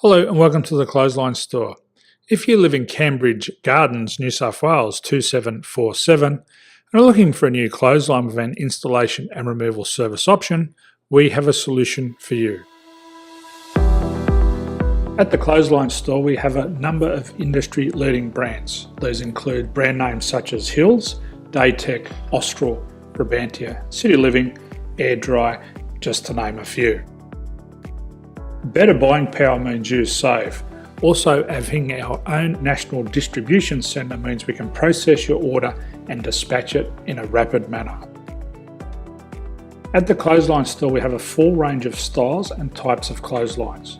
Hello and welcome to the Clothesline Store. If you live in Cambridge Gardens, New South Wales 2747 and are looking for a new clothesline with an installation and removal service option, we have a solution for you. At the Clothesline Store we have a number of industry leading brands. These include brand names such as Hills, Daytech, Austral, Brabantia, City Living, Air Dry, just to name a few. Better buying power means you save. Also, having our own national distribution centre means we can process your order and dispatch it in a rapid manner. At the Clothesline Store we have a full range of styles and types of clotheslines.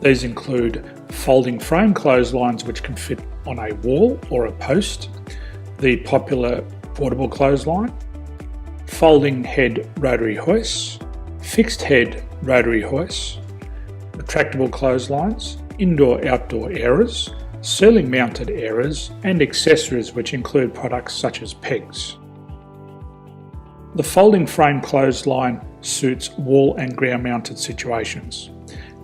These include folding frame clotheslines which can fit on a wall or a post, the popular portable clothesline, folding head rotary hoists, fixed head rotary hoists, retractable clotheslines, indoor-outdoor airers, ceiling mounted airers and accessories which include products such as pegs. The folding frame clothesline suits wall and ground mounted situations.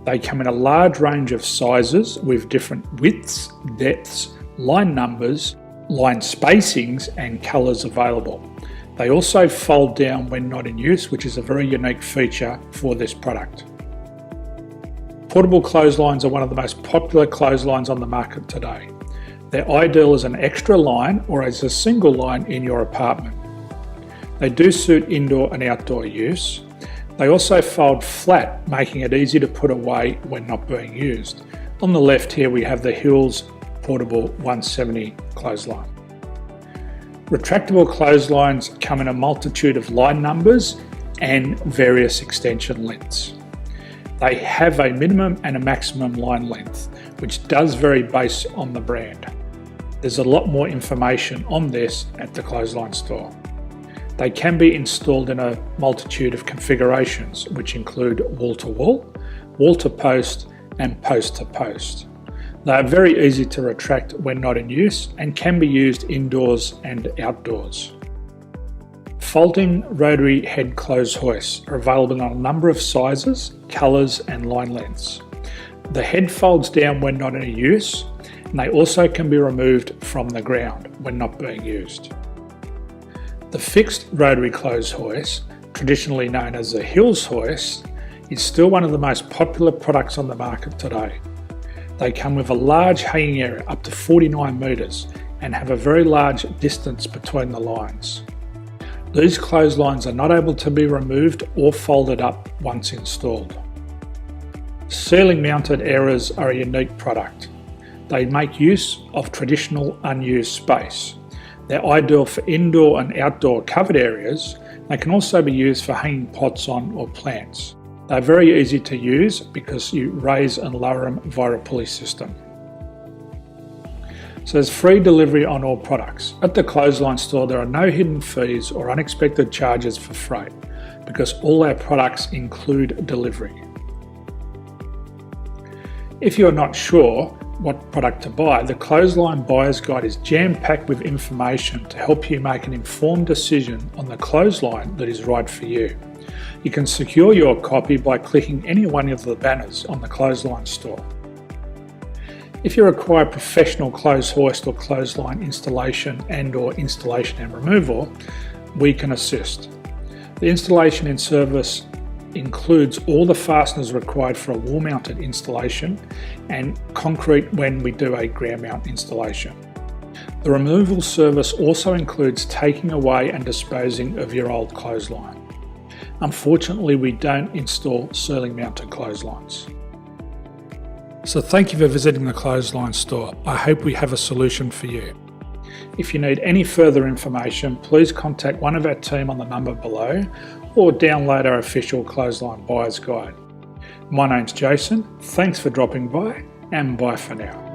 They come in a large range of sizes with different widths, depths, line numbers, line spacings and colours available. They also fold down when not in use, which is a very unique feature for this product. Portable clotheslines are one of the most popular clotheslines on the market today. They're ideal as an extra line or as a single line in your apartment. They do suit indoor and outdoor use. They also fold flat, making it easy to put away when not being used. On the left here we have the Hills Portable 170 clothesline. Retractable clotheslines come in a multitude of line numbers and various extension lengths. They have a minimum and a maximum line length, which does vary based on the brand. There's a lot more information on this at the Clothesline Store. They can be installed in a multitude of configurations, which include wall-to-wall, wall-to-post and post-to-post. They are very easy to retract when not in use and can be used indoors and outdoors. Folding rotary head clothes hoists are available in a number of sizes, colours and line lengths. The head folds down when not in use and they also can be removed from the ground when not being used. The fixed rotary clothes hoist, traditionally known as the Hills hoist, is still one of the most popular products on the market today. They come with a large hanging area up to 49 metres and have a very large distance between the lines. These clotheslines are not able to be removed or folded up once installed. Ceiling mounted airers are a unique product. They make use of traditional unused space. They're ideal for indoor and outdoor covered areas. They can also be used for hanging pots on or plants. They're very easy to use because you raise and lower them via a pulley system. So there's free delivery on all products. At the Clothesline Store there are no hidden fees or unexpected charges for freight because all our products include delivery. If you're not sure what product to buy, the Clothesline Buyer's Guide is jam-packed with information to help you make an informed decision on the clothesline that is right for you. You can secure your copy by clicking any one of the banners on the Clothesline Store. If you require professional clothes hoist or clothesline installation and removal, we can assist. The installation and service includes all the fasteners required for a wall mounted installation and concrete when we do a ground mount installation. The removal service also includes taking away and disposing of your old clothesline. Unfortunately, we don't install ceiling mounted clotheslines. So thank you for visiting the Clothesline Store. I hope we have a solution for you. If you need any further information, please contact one of our team on the number below or download our official Clothesline Buyer's Guide. My name's Jason, thanks for dropping by and bye for now.